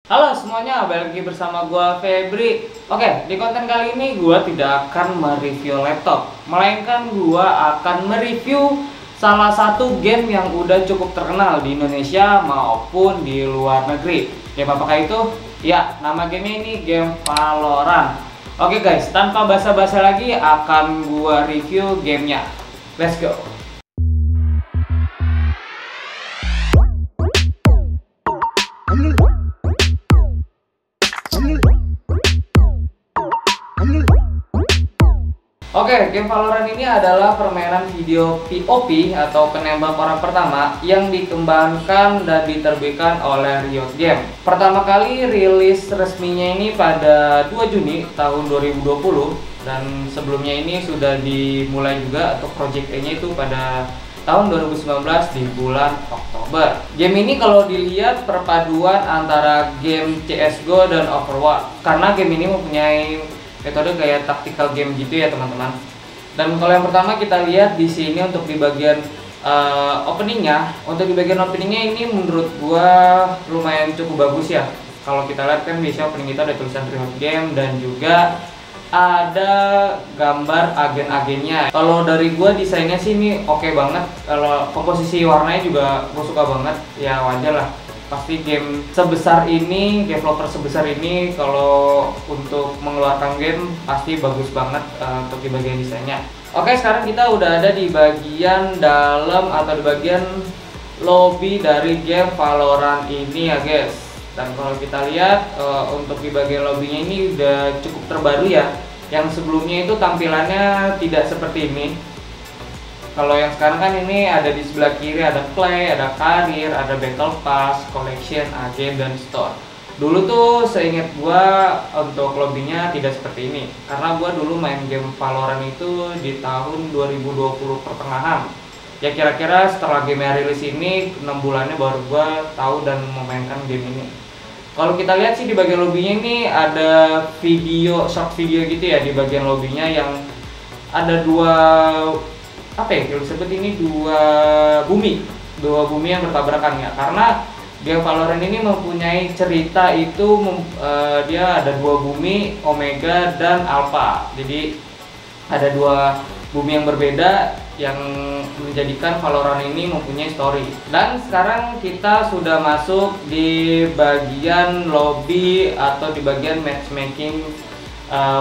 Halo semuanya, balik lagi bersama gua Febri. Oke, di konten kali ini gua tidak akan mereview laptop, melainkan gua akan mereview salah satu game yang udah cukup terkenal di Indonesia maupun di luar negeri. Game apakah itu? Ya, nama gamenya ini game Valorant. Oke guys, tanpa basa-basi lagi akan gua review gamenya. Let's go. Oke, game Valorant ini adalah permainan video POV atau penembak orang pertama yang dikembangkan dan diterbitkan oleh Riot Games. Pertama kali rilis resminya ini pada 2 Juni tahun 2020 dan sebelumnya ini sudah dimulai juga untuk Project A-nya itu pada tahun 2019 di bulan Oktober. Game ini kalau dilihat perpaduan antara game CSGO dan Overwatch karena game ini mempunyai metode kayak tactical game gitu ya teman-teman. Dan kalau yang pertama kita lihat di sini untuk di bagian openingnya, ini menurut gua lumayan cukup bagus ya. Kalau kita lihat kan biasanya opening kita ada tulisan Riot Game dan juga ada gambar agen-agennya. Kalau dari gua desainnya sih ini oke banget. Kalau komposisi warnanya juga gua suka banget. Ya wajar lah. Pasti game sebesar ini, developer sebesar ini kalau untuk mengeluarkan game pasti bagus banget untuk di bagian desainnya. Oke, sekarang kita udah ada di bagian dalam atau di bagian lobby dari game Valorant ini ya guys. Dan kalau kita lihat untuk di bagian lobbynya ini udah cukup terbaru ya. Yang sebelumnya itu tampilannya tidak seperti ini. Kalau yang sekarang kan ini ada di sebelah kiri ada play, ada karir, ada battle pass, collection, agen, dan store. Dulu tuh seingat gua untuk lobbynya tidak seperti ini. Karena gua dulu main game Valorant itu di tahun 2020 pertengahan. Ya kira-kira setelah game rilis ini 6 bulannya baru gua tahu dan memainkan game ini. Kalau kita lihat sih di bagian lobbynya ini ada video, short video gitu ya di bagian lobbynya yang ada dua bumi yang bertabrakan ya, karena game Valorant ini mempunyai cerita itu dia ada dua bumi, Omega dan Alpha. Jadi ada dua bumi yang berbeda yang menjadikan Valorant ini mempunyai story. Dan sekarang kita sudah masuk di bagian lobby atau di bagian matchmaking,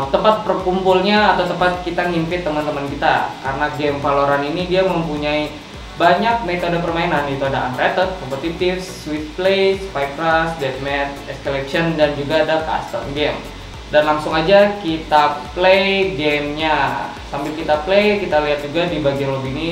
tempat perkumpulnya atau tempat kita ngimpit teman-teman kita. Karena game Valorant ini dia mempunyai banyak metode permainan, itu ada unrated, competitive, swift play, spike rush, deathmatch, escalation, dan juga ada custom game. Dan langsung aja kita play gamenya. Sambil kita play, kita lihat juga di bagian lobby ini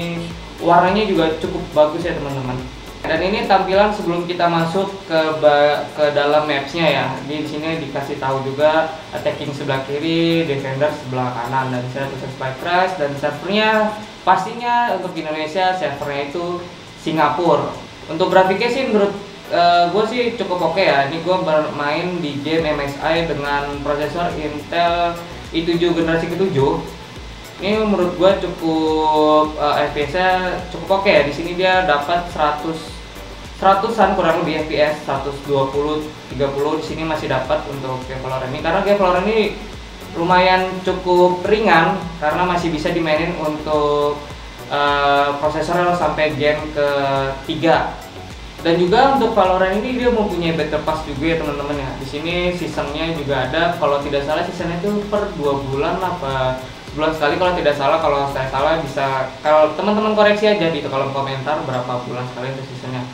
warnanya juga cukup bagus ya teman-teman. Dan ini tampilan sebelum kita masuk ke dalam mapsnya ya. Di sini dikasih tahu juga attacking sebelah kiri, defender sebelah kanan, dan saya tulis spike rush. Dan servernya pastinya untuk Indonesia servernya itu Singapura. Untuk grafiknya sih menurut gue sih cukup oke ya. Ini gue bermain di game MSI dengan prosesor Intel i7 generasi ke-7. Ini menurut gue cukup FPS-nya cukup oke ya. Di sini dia dapat 100-an kurang lebih FPS, 120, 30 di sini masih dapat untuk game Valorant ini. Karena game Valorant ini lumayan cukup ringan karena masih bisa dimainin untuk prosesor sampai gen ke-3. Dan juga untuk Valorant ini dia mempunyai battle pass juga ya teman-teman ya. Di sini seasonnya juga ada, kalau tidak salah seasonnya itu per 2 bulan apa sebulan sekali kalau tidak salah. Kalau saya salah bisa, kalau teman-teman koreksi aja di kolom komentar berapa bulan sekali untuk seasonnya.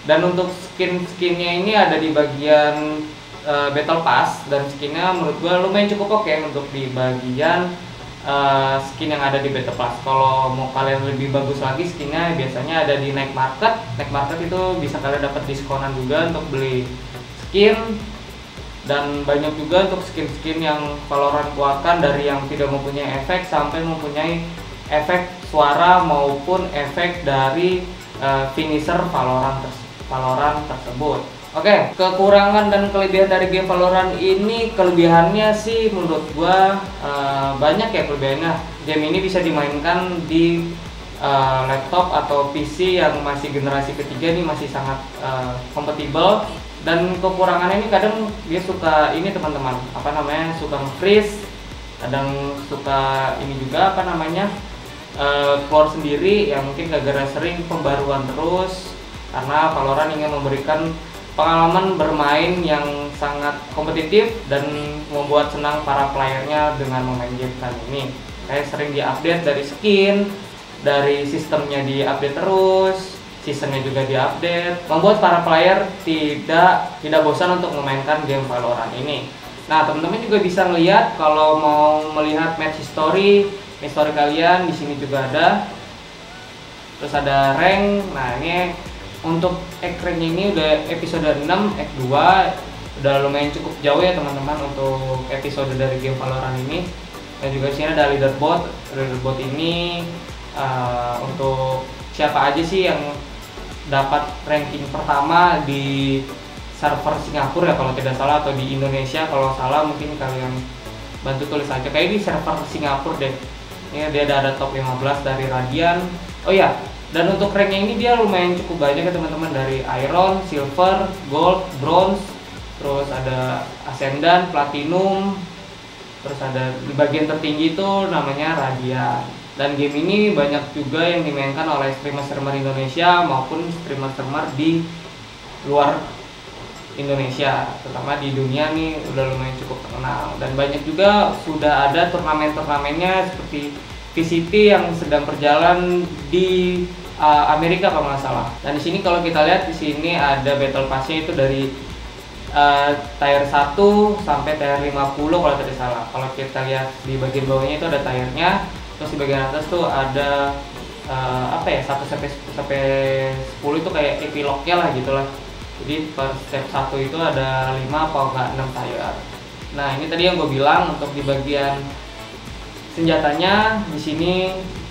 Dan untuk skin-skinnya ini ada di bagian battle pass, dan skinnya menurut gua lumayan cukup oke untuk di bagian skin yang ada di battle pass. Kalau mau kalian lebih bagus lagi skinnya biasanya ada di night market. Night market itu bisa kalian dapat diskonan juga untuk beli skin. Dan banyak juga untuk skin-skin yang Valorant keluarkan, dari yang tidak mempunyai efek sampai mempunyai efek suara maupun efek dari finisher Valorant tersebut. Oke, kekurangan dan kelebihan dari game Valorant ini, kelebihannya sih menurut gua banyak ya kelebihannya. Game ini bisa dimainkan di laptop atau PC yang masih generasi ketiga, ini masih sangat kompatibel. Dan kekurangannya ini kadang dia suka ini teman-teman, apa namanya, suka nge-freeze, kadang suka ini juga apa namanya, keluar sendiri ya, mungkin gara-gara sering pembaruan terus, karena Valorant ingin memberikan pengalaman bermain yang sangat kompetitif dan membuat senang para playernya dengan memain game kali ini. Kayak sering diupdate dari skin, dari sistemnya diupdate terus, seasonnya juga diupdate, membuat para player tidak bosan untuk memainkan game Valorant ini. Nah, teman-teman juga bisa melihat kalau mau melihat match history kalian di sini juga ada. Terus ada rank. Nah, ini untuk ranknya ini udah episode 6, Act 2, udah lumayan cukup jauh ya teman-teman untuk episode dari game Valorant ini. Dan juga di sini ada leaderboard. Leaderboard ini untuk siapa aja sih yang dapat ranking pertama di server Singapura ya kalau tidak salah, atau di Indonesia kalau salah mungkin kalian bantu tulis aja. Kayak di server Singapura deh. Ini dia ada top 15 dari Radiant. Oh ya, dan untuk ranknya ini dia lumayan cukup banyak ya teman-teman, dari Iron, Silver, Gold, Bronze, terus ada Ascendant, Platinum, terus ada di bagian tertinggi itu namanya Radiant. Dan game ini banyak juga yang dimainkan oleh streamer-streamer Indonesia maupun streamer-streamer di luar Indonesia, terutama di dunia nih udah lumayan cukup terkenal. Dan banyak juga sudah ada turnamen-turnamennya seperti VCT yang sedang berjalan di Amerika kalau nggak salah. Dan di sini kalau kita lihat di sini ada battle pass-nya itu dari tier 1 sampai tier 50 kalau tidak salah. Kalau kita lihat di bagian bawahnya itu ada tiernya, terus di bagian atas tuh ada 1 sampai 10 itu kayak epilognya lah gitulah. Jadi per step 1 itu ada 5 atau enggak 6 tier. Nah, ini tadi yang gue bilang untuk di bagian senjatanya di sini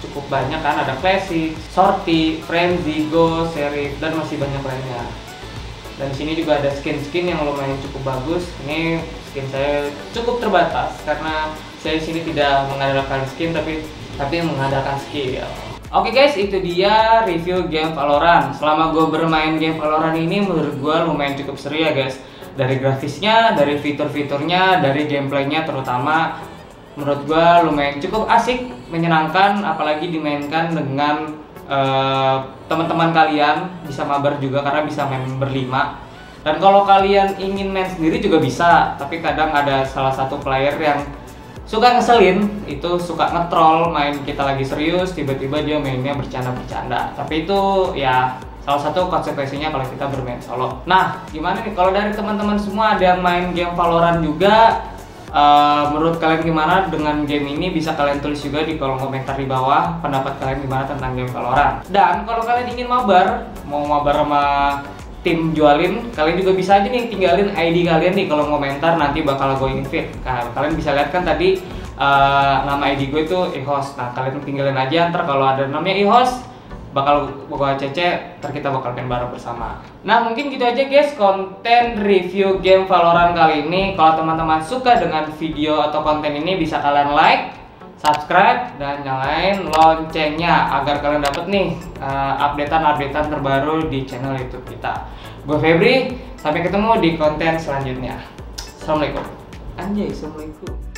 cukup banyak kan, ada Classic, Sortie, Frenzy, Go, Sheriff, dan masih banyak lainnya. Dan di sini juga ada skin-skin yang lumayan cukup bagus. Ini skin saya cukup terbatas karena saya di sini tidak mengandalkan skin tapi mengandalkan skill. Oke guys, itu dia review game Valorant. Selama gue bermain game Valorant ini menurut gue lumayan cukup seru ya guys. Dari grafisnya, dari fitur-fiturnya, dari gameplaynya terutama, menurut gue lumayan cukup asik, menyenangkan, apalagi dimainkan dengan teman-teman kalian, bisa mabar juga karena bisa main berlima. Dan kalau kalian ingin main sendiri juga bisa, tapi kadang ada salah satu player yang suka ngeselin, itu suka ngetroll main kita lagi serius, tiba-tiba dia mainnya bercanda-bercanda. Tapi itu ya salah satu konsekuensinya kalau kita bermain solo. Nah, gimana nih kalau dari teman-teman semua ada yang main game Valorant juga? Menurut kalian gimana dengan game ini? Bisa kalian tulis juga di kolom komentar di bawah pendapat kalian gimana tentang game Valorant. Dan kalau kalian ingin mabar, mau mabar sama tim jualin, kalian juga bisa aja nih tinggalin ID kalian di kolom komentar, nanti bakal gue invite. Nah, kalian bisa lihat kan tadi nama ID gue itu iHost. Nah, kalian tinggalin aja, ntar kalau ada namanya iHost bakal gue cece, ntar kita bakal main bareng bersama. Nah, mungkin gitu aja guys konten review game Valorant kali ini. Kalau teman-teman suka dengan video atau konten ini, bisa kalian like, subscribe, dan nyalain loncengnya agar kalian dapet nih updatean terbaru di channel YouTube kita. Gue Febri, sampai ketemu di konten selanjutnya. Assalamualaikum. Anjay, assalamualaikum.